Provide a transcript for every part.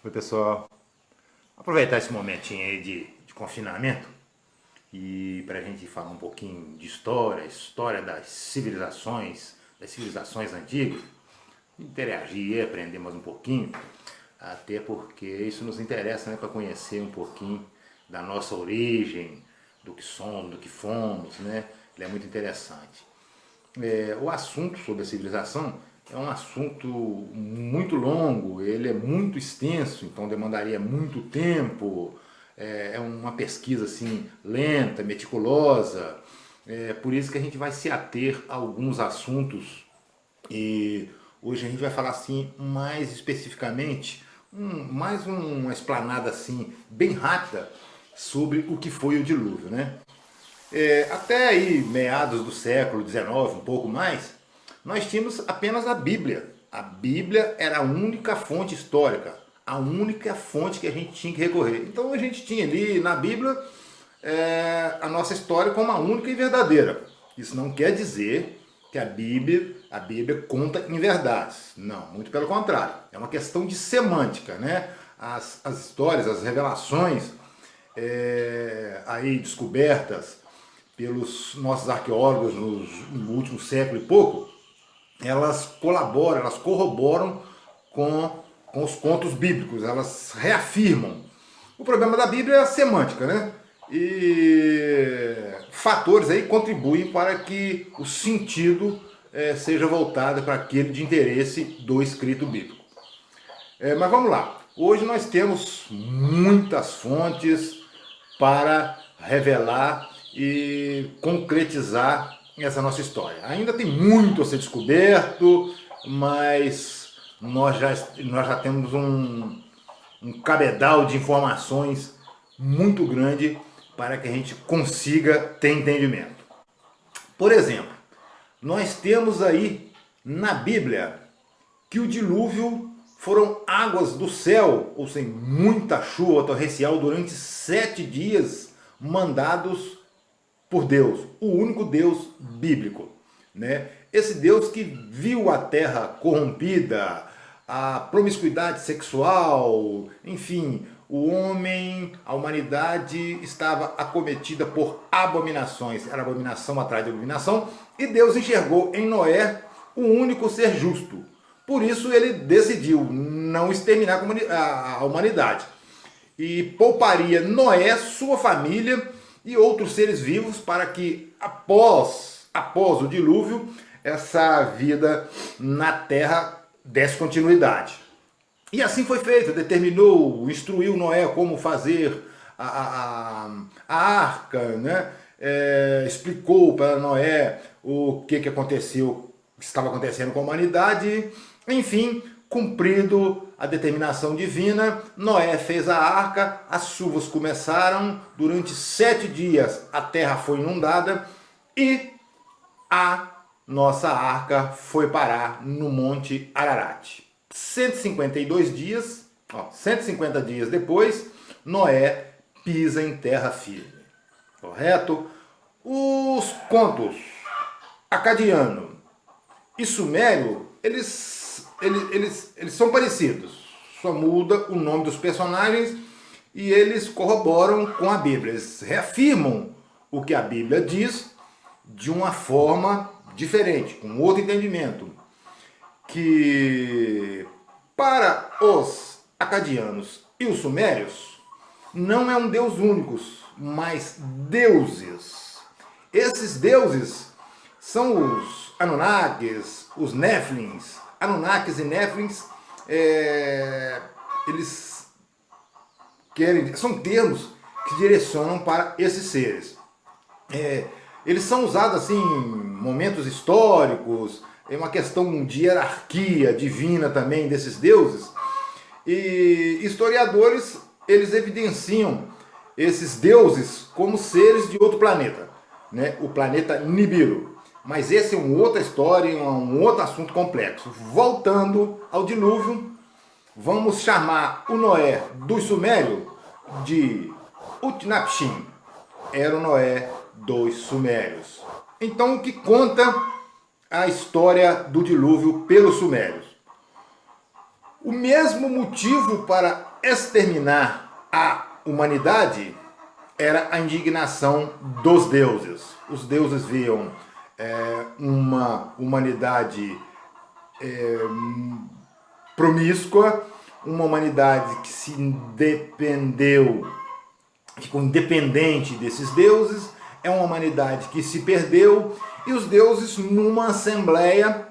Oi, pessoal. Aproveitar esse momentinho aí de confinamento e para a gente falar um pouquinho de história das civilizações antigas, interagir, aprender mais um pouquinho, até porque isso nos interessa, né, para conhecer um pouquinho da nossa origem, do que somos, do que fomos, né? Ele é muito interessante. O assunto sobre a civilização é um assunto muito longo, ele é muito extenso, então demandaria muito tempo, é uma pesquisa assim lenta, meticulosa, por isso que a gente vai se ater a alguns assuntos e hoje a gente vai falar assim mais especificamente, uma explanada assim bem rápida sobre o que foi o dilúvio, né? Até aí, meados do século XIX, um pouco mais, nós tínhamos apenas a Bíblia. A Bíblia era a única fonte histórica, a única fonte que a gente tinha que recorrer. Então a gente tinha ali na Bíblia a nossa história como a única e verdadeira. Isso não quer dizer que a Bíblia conta em verdades. Não, muito pelo contrário. É uma questão de semântica, né? As histórias, as revelações aí descobertas pelos nossos arqueólogos no último século e pouco, elas colaboram, elas corroboram com os contos bíblicos, elas reafirmam. O problema da Bíblia é a semântica, né? E fatores aí contribuem para que o sentido seja voltado para aquele de interesse do escrito bíblico. Mas vamos lá. Hoje nós temos muitas fontes para revelar e concretizar essa nossa história. Ainda tem muito a ser descoberto, mas nós já temos um cabedal de informações muito grande para que a gente consiga ter entendimento. Por exemplo, nós temos aí na Bíblia que o dilúvio foram águas do céu, ou sem muita chuva torrencial, durante 7 dias mandados por Deus, o único Deus bíblico, né? Esse Deus que viu a terra corrompida, a promiscuidade sexual, enfim, o homem, a humanidade estava acometida por abominações, era abominação atrás de abominação, e Deus enxergou em Noé o único ser justo. Por isso ele decidiu não exterminar a humanidade e pouparia Noé, sua família e outros seres vivos para que após o dilúvio essa vida na terra desse continuidade. E assim foi feito, determinou, instruiu Noé como fazer a arca, né? Explicou para Noé o que aconteceu, que estava acontecendo com a humanidade. Enfim, cumprido a determinação divina, Noé fez a arca, as chuvas começaram, durante 7 dias a terra foi inundada e a nossa arca foi parar no Monte Ararat. 152 dias, 150 dias depois, Noé pisa em terra firme. Correto? Os contos acadiano e sumério, eles são parecidos, só muda o nome dos personagens e eles corroboram com a Bíblia. Eles reafirmam o que a Bíblia diz de uma forma diferente, com outro entendimento. Que para os acadianos e os sumérios não é um Deus único, mas deuses. Esses deuses são os Anunnakis, os Néfilins. Anunnakis e Néfilins, eles são termos que direcionam para esses seres. Eles são usados assim em momentos históricos, é uma questão de hierarquia divina também desses deuses. E historiadores, eles evidenciam esses deuses como seres de outro planeta, né? O planeta Nibiru. Mas esse é uma outra história, um outro assunto complexo. Voltando ao dilúvio, vamos chamar o Noé dos Sumérios de Utnapishtim. Era o Noé dos Sumérios. Então, o que conta a história do dilúvio pelos Sumérios? O mesmo motivo para exterminar a humanidade era a indignação dos deuses. Os deuses viam uma humanidade promíscua, uma humanidade que se independeu, que ficou independente desses deuses, é uma humanidade que se perdeu, e os deuses, numa assembleia,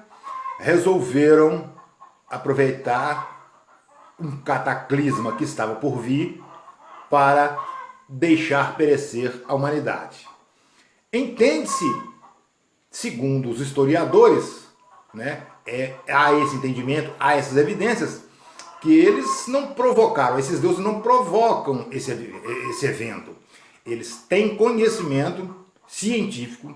resolveram aproveitar um cataclisma que estava por vir para deixar perecer a humanidade. Entende-se, segundo os historiadores, né, há esse entendimento, há essas evidências, que eles não provocaram, esses deuses não provocam esse evento. Eles têm conhecimento científico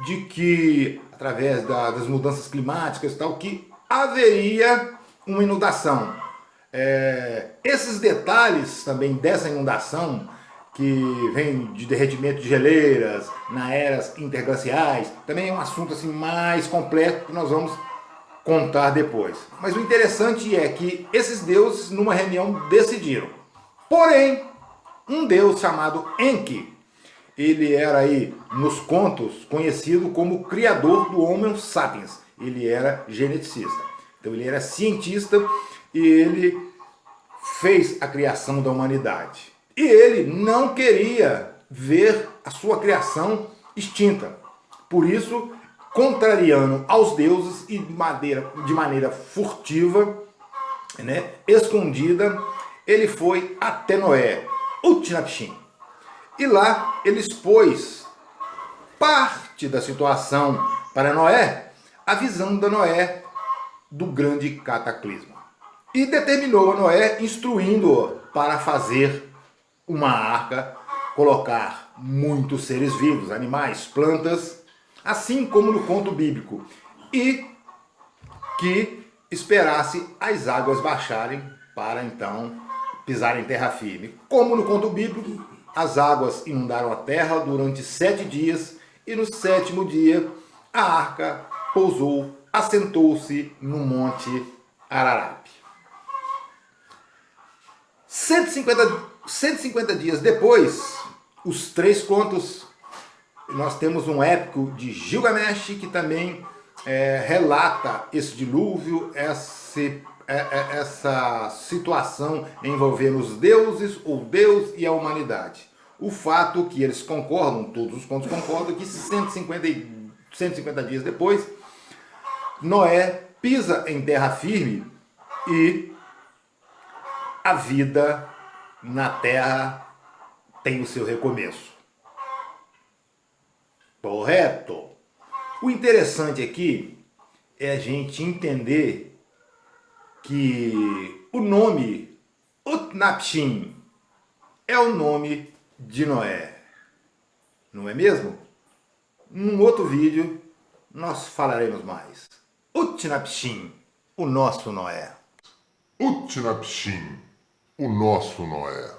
de que, através das mudanças climáticas e tal, que haveria uma inundação. Esses detalhes também dessa inundação, que vem de derretimento de geleiras na eras interglaciais, também é um assunto assim mais complexo que nós vamos contar depois. Mas o interessante é que esses deuses, numa reunião, decidiram. Porém, um deus chamado Enki, ele era aí, nos contos, conhecido como o criador do Homo sapiens. Ele era geneticista. Então ele era cientista e ele fez a criação da humanidade. E ele não queria ver a sua criação extinta. Por isso, contrariando aos deuses e de maneira furtiva, né, escondida, ele foi até Noé, Utnapishtim. E lá ele expôs parte da situação para Noé, avisando a Noé do grande cataclisma. E determinou a Noé, instruindo-o para fazer uma arca, colocar muitos seres vivos, animais, plantas, assim como no conto bíblico, e que esperasse as águas baixarem para então pisar em terra firme. Como no conto bíblico, as águas inundaram a terra durante 7 dias, e no 7º dia a arca pousou, assentou-se no monte Ararat. 150 dias depois, os 3 contos, nós temos um épico de Gilgamesh que também relata esse dilúvio, essa situação envolvendo os deuses, o Deus e a humanidade. O fato que eles concordam, todos os contos concordam, que 150 dias depois, Noé pisa em terra firme e a vida na terra tem o seu recomeço. Correto? O interessante aqui é a gente entender que o nome Utnapishtim é o nome de Noé. Não é mesmo? Num outro vídeo nós falaremos mais. Utnapishtim, o nosso Noé. Utnapishtim, o nosso Noé.